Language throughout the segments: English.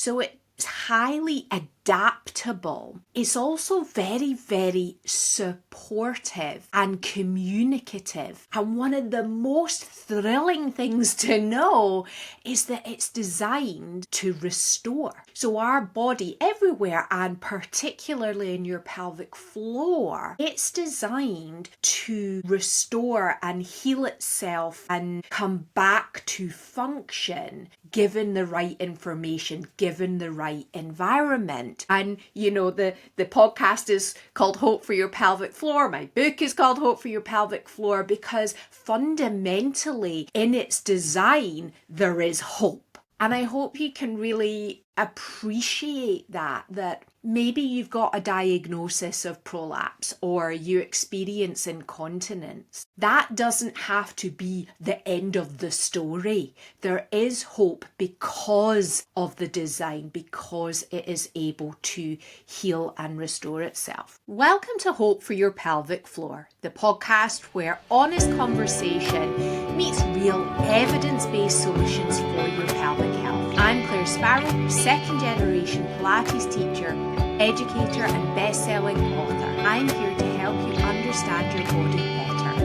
So it's highly adaptable. It's also very, very supportive and communicative. And one of the most thrilling things to know is that it's designed to restore. So our body everywhere, and particularly in your pelvic floor, it's designed to restore and heal itself and come back to function given the right information, given the right environment. And the podcast is called Hope for Your Pelvic Floor. My book is called Hope for Your Pelvic Floor, because fundamentally in its design there is hope. And I hope you can really appreciate that maybe you've got a diagnosis of prolapse or you experience incontinence. That doesn't have to be the end of the story. There is hope because of the design, because it is able to heal and restore itself. Welcome to Hope for Your Pelvic Floor, the podcast where honest conversation meets real evidence-based solutions for your pelvic health. I'm Claire Sparrow, second generation Pilates teacher, educator and best-selling author. I'm here to help you understand your body better,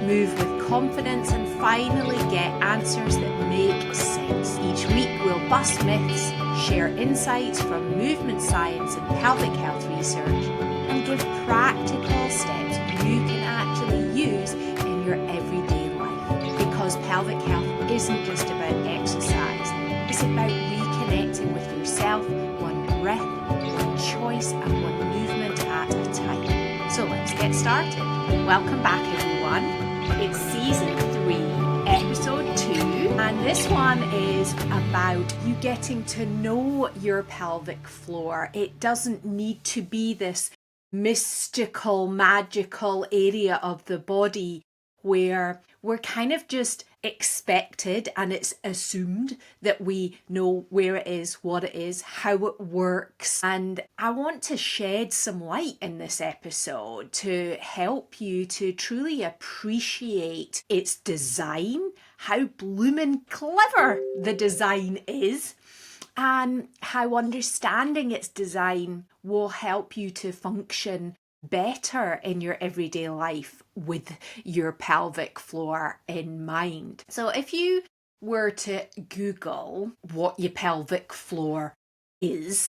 move with confidence and finally get answers that make sense. Each week we'll bust myths, share insights from movement science and pelvic health research, and give practical steps you can actually use in your everyday life. Because pelvic health isn't just about exercise, it's about reconnecting with yourself, one breath, one choice, and one movement at a time. So let's get started. Welcome back, everyone. It's season 3, episode 2, and this one is about you getting to know your pelvic floor. It doesn't need to be this mystical, magical area of the body where we're kind of just expected and it's assumed that we know where it is, what it is, how it works. And I want to shed some light in this episode to help you to truly appreciate its design, how bloomin' clever the design is, and how understanding its design will help you to function better in your everyday life with your pelvic floor in mind. So if you were to Google what your pelvic floor is,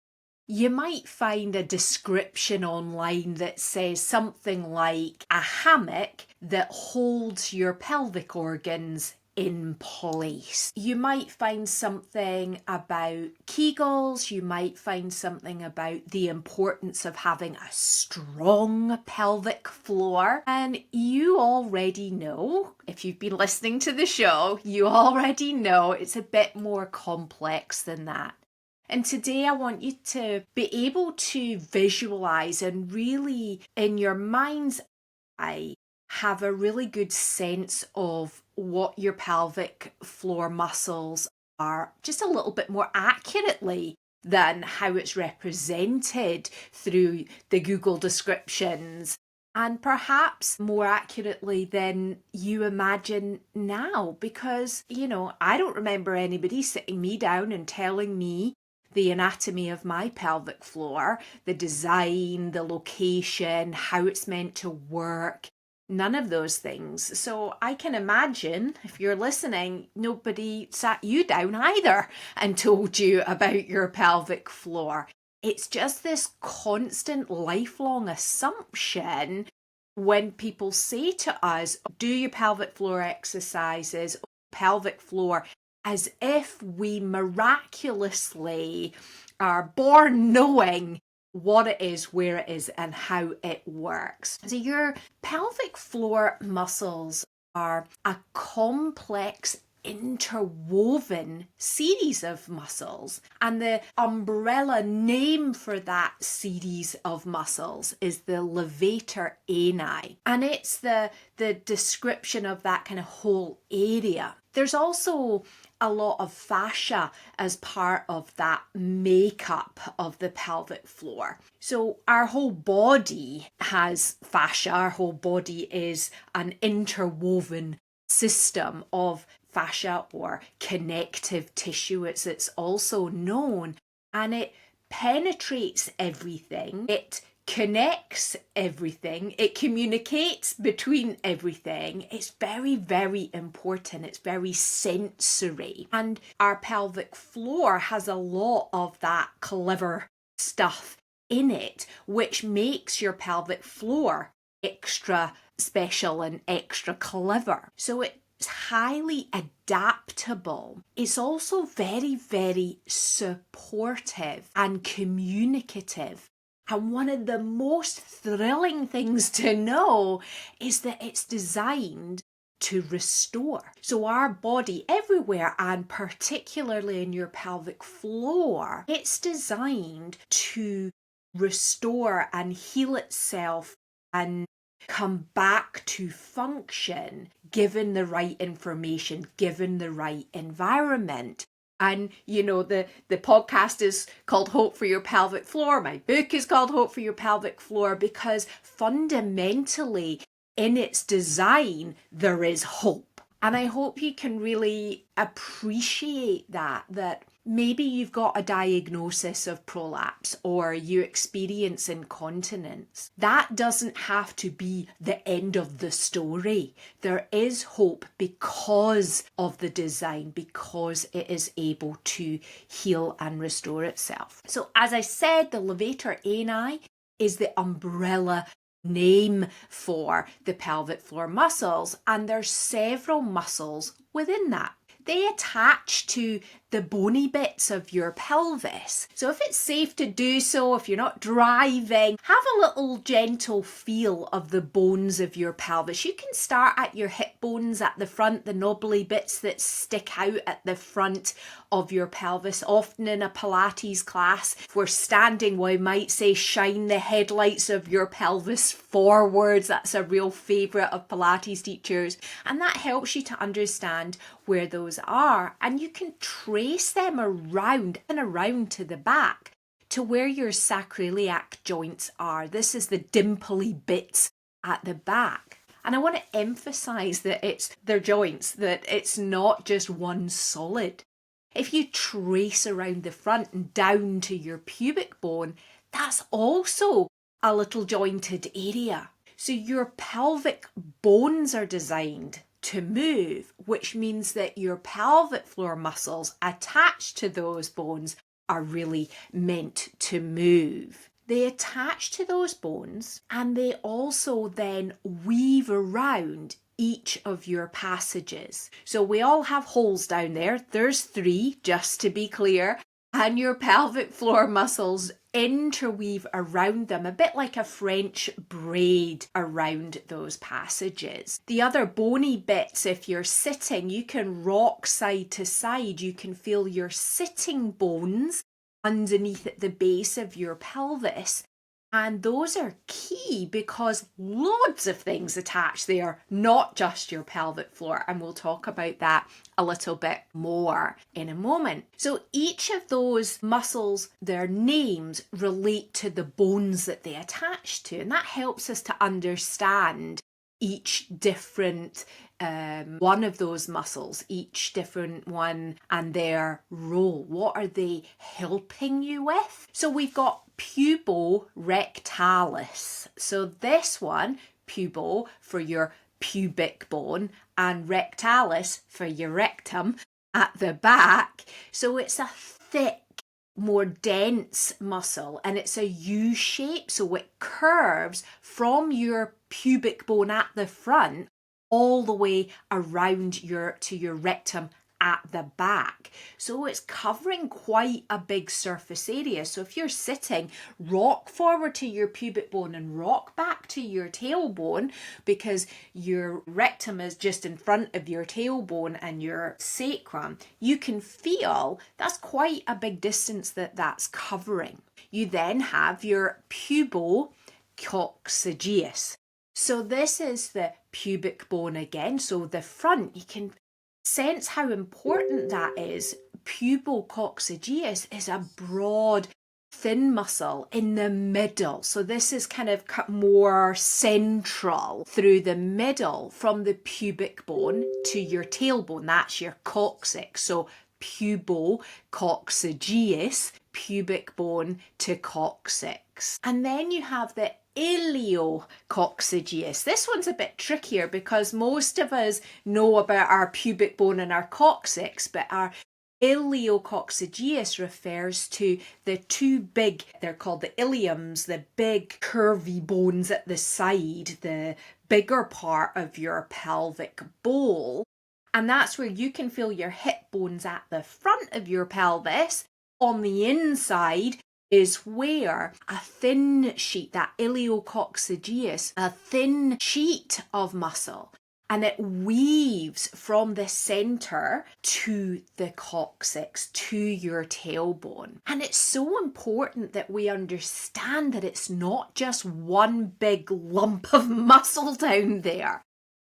you might find a description online that says something like a hammock that holds your pelvic organs in place. You might find something about kegels, you might find something about the importance of having a strong pelvic floor, and you already know, if you've been listening to the show, you already know it's a bit more complex than that. And today I want you to be able to visualize and really, in your mind's eye, have a really good sense of what your pelvic floor muscles are, just a little bit more accurately than how it's represented through the Google descriptions, and perhaps more accurately than you imagine now, because I don't remember anybody sitting me down and telling me the anatomy of my pelvic floor, the design, the location, how it's meant to work. None of those things. So I can imagine, if you're listening, nobody sat you down either and told you about your pelvic floor. It's just this constant lifelong assumption when people say to us, do your pelvic floor exercises, pelvic floor, as if we miraculously are born knowing what it is, where it is, and how it works. So your pelvic floor muscles are a complex interwoven series of muscles, and the umbrella name for that series of muscles is the levator ani, and it's the description of that kind of whole area. There's also a lot of fascia as part of that makeup of the pelvic floor. So our whole body has fascia. Our whole body is an interwoven system of fascia or connective tissue, as it's also known. and it penetrates everything. It connects everything. It communicates between everything. It's very, very important. It's very sensory. And our pelvic floor has a lot of that clever stuff in it, which makes your pelvic floor extra special and extra clever. So it's highly adaptable. It's also very, very supportive and communicative. And one of the most thrilling things to know is that it's designed to restore. So our body everywhere, and particularly in your pelvic floor, it's designed to restore and heal itself and come back to function given the right information, given the right environment. And you know, the podcast is called Hope for Your Pelvic Floor. My book is called Hope for Your Pelvic Floor, because fundamentally in its design there is hope. And I hope you can really appreciate that maybe you've got a diagnosis of prolapse or you experience incontinence. That doesn't have to be the end of the story. There is hope because of the design, because it is able to heal and restore itself. So as I said, the levator ani is the umbrella name for the pelvic floor muscles, and there's several muscles within that. They attach to the bony bits of your pelvis. So if it's safe to do so, if you're not driving, have a little gentle feel of the bones of your pelvis. You can start at your hip bones at the front, the knobbly bits that stick out at the front of your pelvis. Often in a Pilates class, if we're standing, we might say shine the headlights of your pelvis forwards. That's a real favourite of Pilates teachers. And that helps you to understand where those are. And you can trace them around and around to the back to where your sacroiliac joints are. This is the dimply bits at the back. And I want to emphasize that it's their joints, that it's not just one solid. If you trace around the front and down to your pubic bone, that's also a little jointed area. So your pelvic bones are designed to move, which means that your pelvic floor muscles attached to those bones are really meant to move. They attach to those bones and they also then weave around each of your passages. So we all have holes down there. There's 3, just to be clear. And your pelvic floor muscles interweave around them, a bit like a French braid around those passages. The other bony bits, if you're sitting, you can rock side to side. You can feel your sitting bones underneath at the base of your pelvis. And those are key because loads of things attach there, not just your pelvic floor. And we'll talk about that a little bit more in a moment. So each of those muscles, their names relate to the bones that they attach to. And that helps us to understand each different one of those muscles, each different one and their role. What are they helping you with? So we've got puborectalis. So this one, pubo for your pubic bone and rectalis for your rectum at the back. So it's a thick, more dense muscle and it's a U shape, so it curves from your pubic bone at the front all the way around to your rectum at the back. So it's covering quite a big surface area. So if you're sitting, rock forward to your pubic bone and rock back to your tailbone, because your rectum is just in front of your tailbone and your sacrum, you can feel that's quite a big distance that's covering. You then have your pubococcygeus. So this is the pubic bone again. So the front, you can sense how important that is. Pubococcygeus is a broad, thin muscle in the middle. So this is kind of more central through the middle from the pubic bone to your tailbone. That's your coccyx. So pubococcygeus, pubic bone to coccyx. And then you have the iliococcygeus. This one's a bit trickier because most of us know about our pubic bone and our coccyx, but our iliococcygeus refers to the two big, they're called the iliums, the big curvy bones at the side, the bigger part of your pelvic bowl. And that's where you can feel your hip bones at the front of your pelvis. On the inside is where a thin sheet, that iliococcygeus, a thin sheet of muscle, and it weaves from the center to the coccyx, to your tailbone. And it's so important that we understand that it's not just one big lump of muscle down there,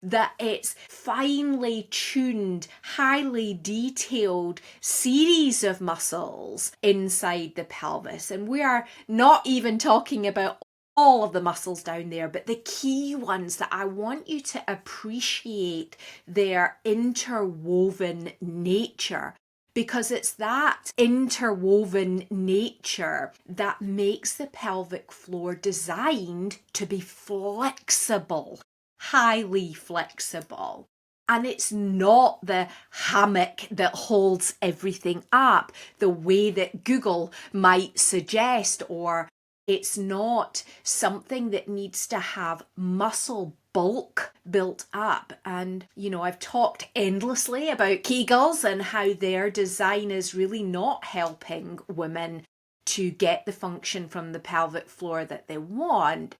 that it's finely tuned, highly detailed series of muscles inside the pelvis. And we are not even talking about all of the muscles down there, but the key ones that I want you to appreciate their interwoven nature, because it's that interwoven nature that makes the pelvic floor designed to be flexible, highly flexible. And it's not the hammock that holds everything up the way that Google might suggest, or it's not something that needs to have muscle bulk built up. And, you know, I've talked endlessly about kegels and how their design is really not helping women to get the function from the pelvic floor that they want,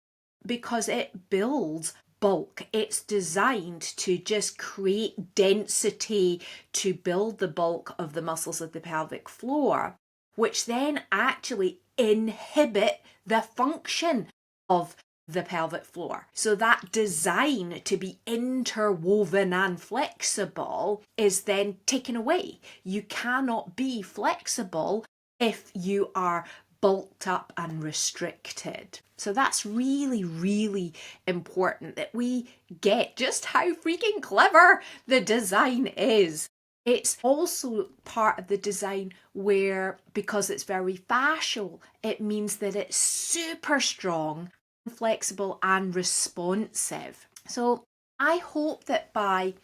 because it builds bulk. It's designed to just create density to build the bulk of the muscles of the pelvic floor, which then actually inhibit the function of the pelvic floor. So that design to be interwoven and flexible is then taken away. You cannot be flexible if you are bulked up and restricted. So that's really, really important that we get just how freaking clever the design is. It's also part of the design where, because it's very fascial, it means that it's super strong, flexible and responsive. So I hope that by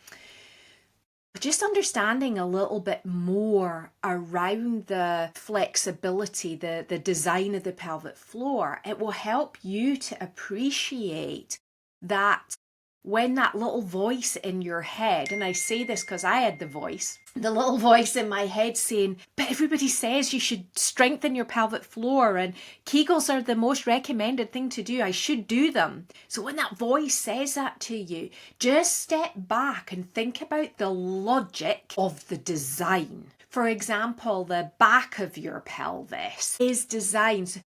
just understanding a little bit more around the flexibility, the design of the pelvic floor, it will help you to appreciate that when that little voice in your head, and I say this because I had the little voice in my head saying, but everybody says you should strengthen your pelvic floor and kegels are the most recommended thing to do. I should do them. So when that voice says that to you, just step back and think about the logic of the design. For example, the back of your pelvis is designed,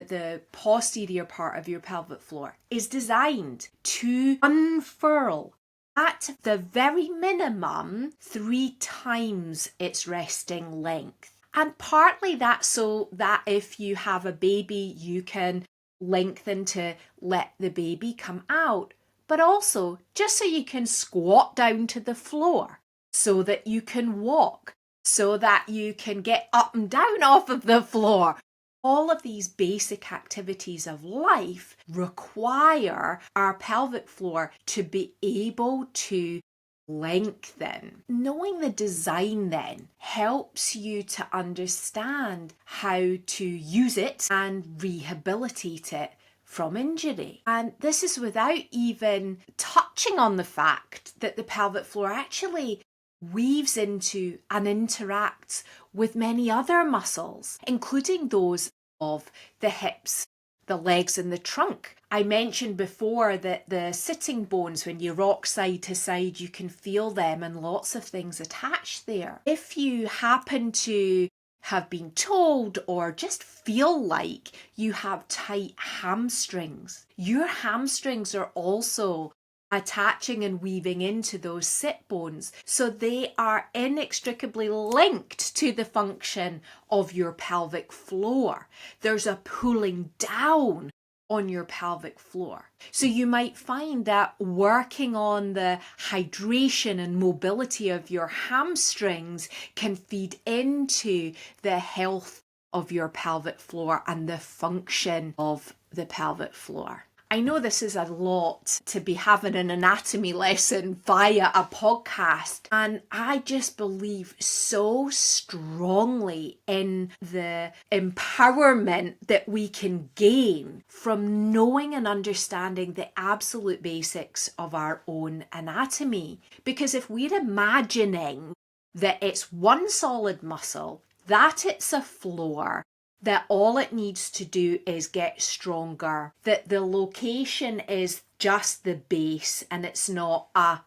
the posterior part of your pelvic floor is designed to unfurl at the very minimum 3 times its resting length. And partly that's so that if you have a baby, you can lengthen to let the baby come out, but also just so you can squat down to the floor, so that you can walk, so that you can get up and down off of the floor. All of these basic activities of life require our pelvic floor to be able to lengthen. Knowing the design then helps you to understand how to use it and rehabilitate it from injury. And this is without even touching on the fact that the pelvic floor actually weaves into and interacts with many other muscles, including those of the hips, the legs and the trunk. I mentioned before that the sitting bones, when you rock side to side, you can feel them and lots of things attached there. If you happen to have been told or just feel like you have tight hamstrings, your hamstrings are also attaching and weaving into those sit bones. So they are inextricably linked to the function of your pelvic floor. There's a pulling down on your pelvic floor. So you might find that working on the hydration and mobility of your hamstrings can feed into the health of your pelvic floor and the function of the pelvic floor. I know this is a lot to be having an anatomy lesson via a podcast, and I just believe so strongly in the empowerment that we can gain from knowing and understanding the absolute basics of our own anatomy. Because if we're imagining that it's one solid muscle, that it's a floor, that all it needs to do is get stronger, that the location is just the base and it's not a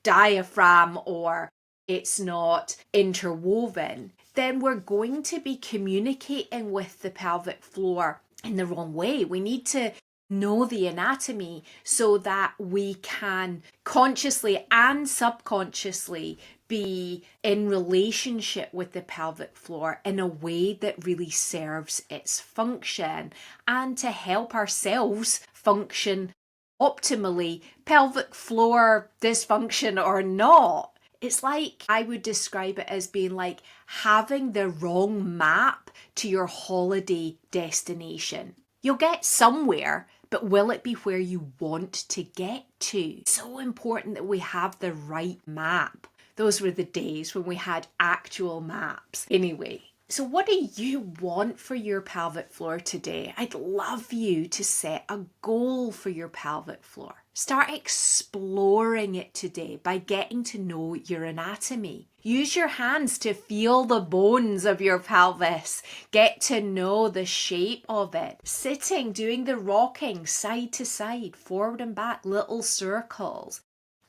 diaphragm or it's not interwoven, then we're going to be communicating with the pelvic floor in the wrong way. We need to know the anatomy so that we can consciously and subconsciously be in relationship with the pelvic floor in a way that really serves its function and to help ourselves function optimally, pelvic floor dysfunction or not. It's like, I would describe it as being like having the wrong map to your holiday destination. You'll get somewhere, but will it be where you want to get to? So important that we have the right map. Those were the days when we had actual maps. Anyway, so what do you want for your pelvic floor today? I'd love you to set a goal for your pelvic floor. Start exploring it today by getting to know your anatomy. Use your hands to feel the bones of your pelvis. Get to know the shape of it. Sitting, doing the rocking side to side, forward and back, little circles.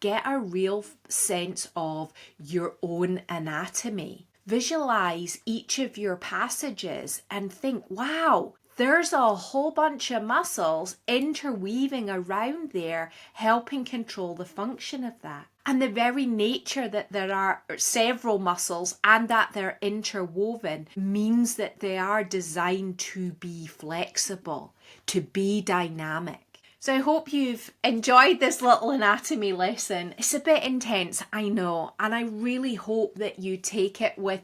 Get a real sense of your own anatomy. Visualize each of your passages and think, wow, there's a whole bunch of muscles interweaving around there, helping control the function of that. And the very nature that there are several muscles and that they're interwoven means that they are designed to be flexible, to be dynamic. So I hope you've enjoyed this little anatomy lesson. It's a bit intense, I know, and I really hope that you take it with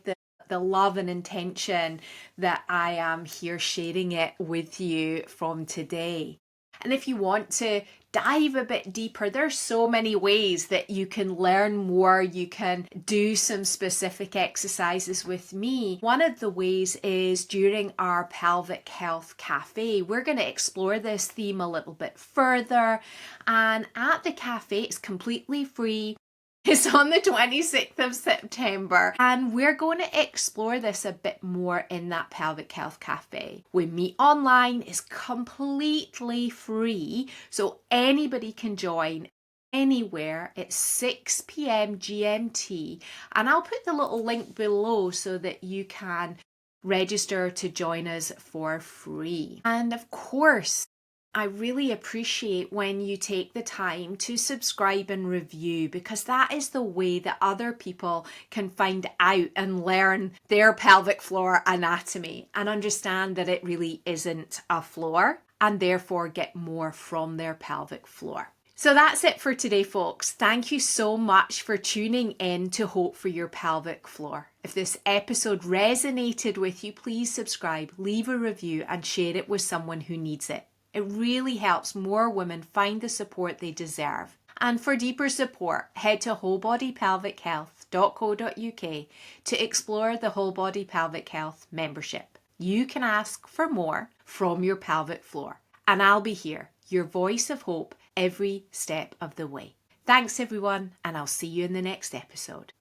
the love and intention that I am here sharing it with you from today. And if you want to dive a bit deeper, there's so many ways that you can learn more. You can do some specific exercises with me. One of the ways is during our Pelvic Health Cafe. We're going to explore this theme a little bit further. And at the cafe, it's completely free. It's on the 26th of September, and we're going to explore this a bit more in that Pelvic Health Cafe. We meet online, it's completely free, so anybody can join anywhere. It's 6 p.m. GMT, and I'll put the little link below so that you can register to join us for free. And of course, I really appreciate when you take the time to subscribe and review, because that is the way that other people can find out and learn their pelvic floor anatomy and understand that it really isn't a floor and therefore get more from their pelvic floor. So that's it for today, folks. Thank you so much for tuning in to Hope for Your Pelvic Floor. If this episode resonated with you, please subscribe, leave a review and share it with someone who needs it. It really helps more women find the support they deserve. And for deeper support, head to wholebodypelvichealth.co.uk to explore the Whole Body Pelvic Health membership. You can ask for more from your pelvic floor. And I'll be here, your voice of hope, every step of the way. Thanks everyone, and I'll see you in the next episode.